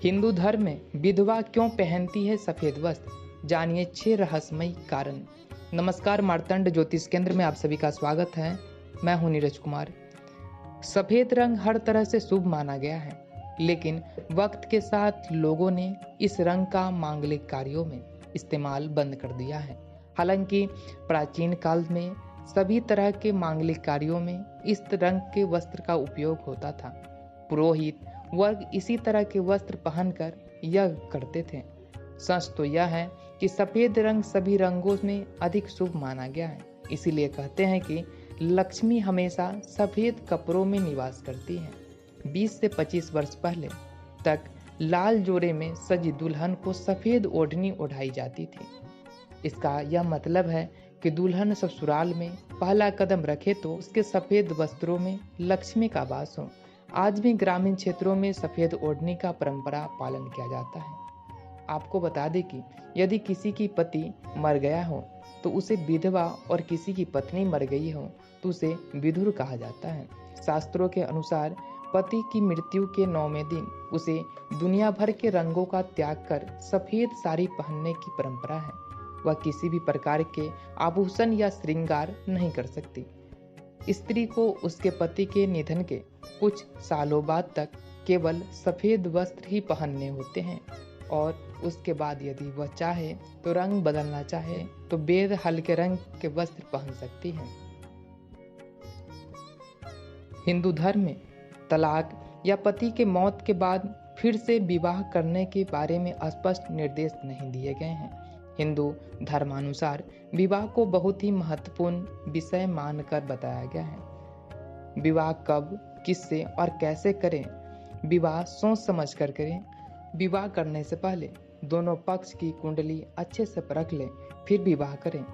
हिंदू धर्म में विधवा क्यों पहनती है सफेद वस्त्र, जानिए 6 रहस्यमयी कारण। नमस्कार, मार्तंड ज्योतिष केंद्र में आप सभी का स्वागत है। मैं हूं नीरज कुमार। सफेद रंग हर तरह से शुभ माना गया है, लेकिन वक्त के साथ लोगों ने इस रंग का मांगलिक कार्यों में इस्तेमाल बंद कर दिया है। हालांकि प्राचीन काल में सभी तरह के मांगलिक कार्यों में इस रंग के वस्त्र का उपयोग होता था। पुरोहित वर्ग इसी तरह के वस्त्र पहनकर यज्ञ करते थे। सच तो यह है कि सफेद रंग सभी रंगों में अधिक शुभ माना गया है। इसीलिए कहते हैं कि लक्ष्मी हमेशा सफेद कपड़ों में निवास करती है। 20 से 25 वर्ष पहले तक लाल जोड़े में सजी दुल्हन को सफेद ओढ़नी ओढ़ाई जाती थी। इसका यह मतलब है कि दुल्हन ससुराल में पहला कदम रखे तो उसके सफेद वस्त्रों में लक्ष्मी का वास हो। आज भी ग्रामीण क्षेत्रों में सफेद ओढ़नी का परंपरा पालन किया जाता है। आपको बता दें कि यदि किसी की पति मर गया हो तो उसे विधवा, और किसी की पत्नी मर गई हो तो उसे विधुर कहा जाता है। शास्त्रों के अनुसार पति की मृत्यु के 9वें दिन उसे दुनिया भर के रंगों का त्याग कर सफेद साड़ी पहनने की परंपरा है। वह किसी भी प्रकार के आभूषण या श्रृंगार नहीं कर सकती। स्त्री को उसके पति के निधन के कुछ सालों बाद तक केवल सफेद वस्त्र ही पहनने होते हैं, और उसके बाद यदि वह चाहे तो रंग बदलना चाहे तो बेहद हल्के रंग के वस्त्र पहन सकती है। हिंदू धर्म में तलाक या पति के मौत के बाद फिर से विवाह करने के बारे में स्पष्ट निर्देश नहीं दिए गए हैं। हिंदू धर्मानुसार विवाह को बहुत ही महत्वपूर्ण विषय मानकर बताया गया है। विवाह कब, किससे और कैसे करें? विवाह सोच समझ कर करें। विवाह करने से पहले दोनों पक्ष की कुंडली अच्छे से परख लें, फिर विवाह करें।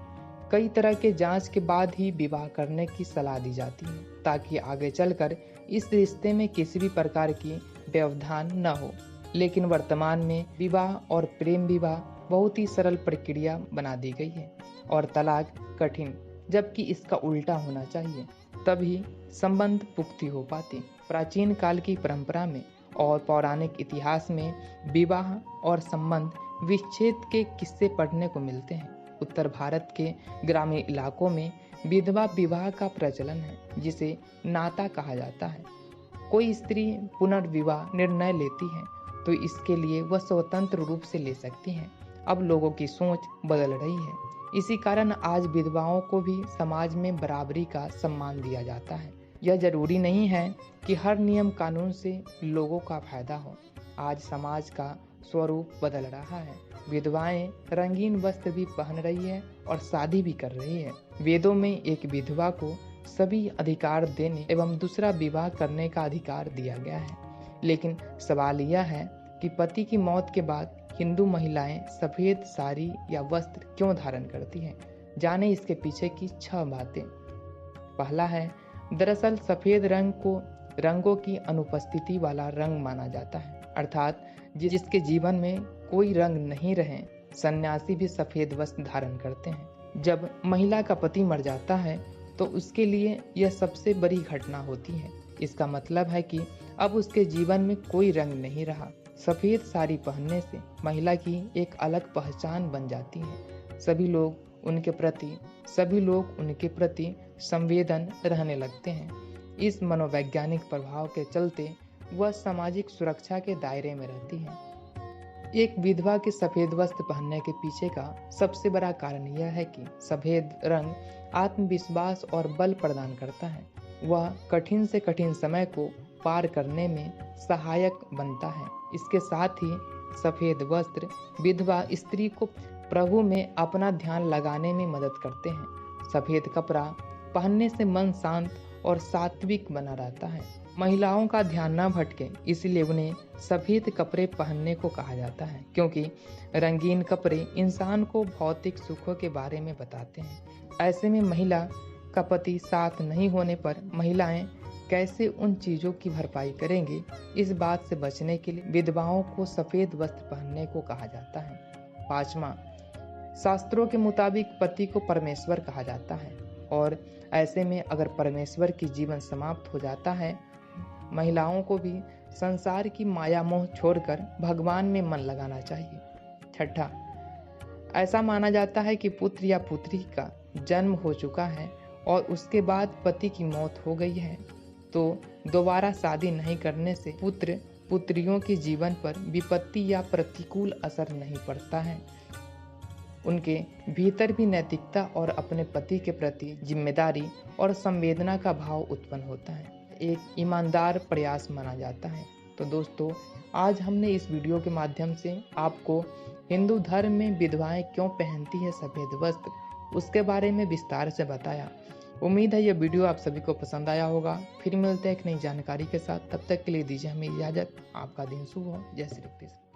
कई तरह के जांच के बाद ही विवाह करने की सलाह दी जाती है, ताकि आगे चलकर इस रिश्ते में किसी भी प्रकार की व्यवधान न हो। लेकिन वर्तमान में विवाह और प्रेम विवाह बहुत ही सरल प्रक्रिया बना दी गई है और तलाक कठिन, जबकि इसका उल्टा होना चाहिए, तभी संबंध पुख्ती हो पाते। प्राचीन काल की परंपरा में और पौराणिक इतिहास में विवाह और संबंध विच्छेद के किस्से पढ़ने को मिलते हैं। उत्तर भारत के ग्रामीण इलाकों में विधवा विवाह का प्रचलन है, जिसे नाता कहा जाता है। कोई स्त्री पुनर्विवाह निर्णय लेती है तो इसके लिए वह स्वतंत्र रूप से ले सकती है। अब लोगों की सोच बदल रही है। इसी कारण आज विधवाओं को भी समाज में बराबरी का सम्मान दिया जाता है। यह जरूरी नहीं है कि हर नियम कानून से लोगों का फायदा हो। आज समाज का स्वरूप बदल रहा है। विधवाएं रंगीन वस्त्र भी पहन रही है और शादी भी कर रही है। वेदों में एक विधवा को सभी अधिकार देने एवं दूसरा विवाह करने का अधिकार दिया गया है। लेकिन सवाल यह है कि पति की मौत के बाद हिंदू महिलाएं सफेद साड़ी या वस्त्र क्यों धारण करती हैं? जाने इसके पीछे की 6 बातें। पहला है, दरअसल सफेद रंग को रंगों की अनुपस्थिति वाला रंग माना जाता है, अर्थात जिसके जीवन में कोई रंग नहीं रहे। सन्यासी भी सफेद वस्त्र धारण करते हैं। जब महिला का पति मर जाता है तो उसके लिए यह सबसे बड़ी घटना होती है। इसका मतलब है कि अब उसके जीवन में कोई रंग नहीं रहा। सफेद साड़ी पहनने से महिला की एक अलग पहचान बन जाती है। सभी लोग उनके प्रति संवेदन रहने लगते हैं। इस मनोवैज्ञानिक प्रभाव के चलते वह सामाजिक सुरक्षा के दायरे में रहती है। एक विधवा के सफेद वस्त्र पहनने के पीछे का सबसे बड़ा कारण यह है कि सफेद रंग आत्मविश्वास और बल प्रदान करता है। वह कठिन से कठिन समय को पार करने में सहायक बनता है। इसके साथ ही सफेद वस्त्र विधवा स्त्री को प्रभु में अपना ध्यान लगाने में मदद करते हैं। सफेद कपड़ा पहनने से मन शांत और सात्विक बना रहता है। महिलाओं का ध्यान न भटके, इसलिए उन्हें सफेद कपड़े पहनने को कहा जाता है, क्योंकि रंगीन कपड़े इंसान को भौतिक सुखों के बारे में बताते हैं। ऐसे में महिला का पति साथ नहीं होने पर महिलाएं कैसे उन चीजों की भरपाई करेंगी? इस बात से बचने के लिए विधवाओं को सफेद वस्त्र पहनने को कहा जाता है। 5वां, शास्त्रों के मुताबिक पति को परमेश्वर कहा जाता है, और ऐसे में अगर परमेश्वर की जीवन समाप्त हो जाता है, महिलाओं को भी संसार की माया मोह छोड़कर भगवान में मन लगाना चाहिए। छठा, ऐसा माना जाता है कि पुत्र या पुत्री का जन्म हो चुका है और उसके बाद पति की मौत हो गई है तो दोबारा शादी नहीं करने से पुत्र पुत्रियों के जीवन पर विपत्ति या प्रतिकूल असर नहीं पड़ता है। उनके भीतर भी नैतिकता और अपने पति के प्रति जिम्मेदारी और संवेदना का भाव उत्पन्न होता है, एक ईमानदार प्रयास माना जाता है। तो दोस्तों, आज हमने इस वीडियो के माध्यम से आपको हिंदू धर्म में विधवाएं क्यों पहनती है सफ़ेद वस्त्र, उसके बारे में विस्तार से बताया। उम्मीद है यह वीडियो आप सभी को पसंद आया होगा। फिर मिलते हैं एक नई जानकारी के साथ, तब तक के लिए दीजिए हमें इजाज़त। आपका दिन शुभ हो। जय श्री कृष्ण।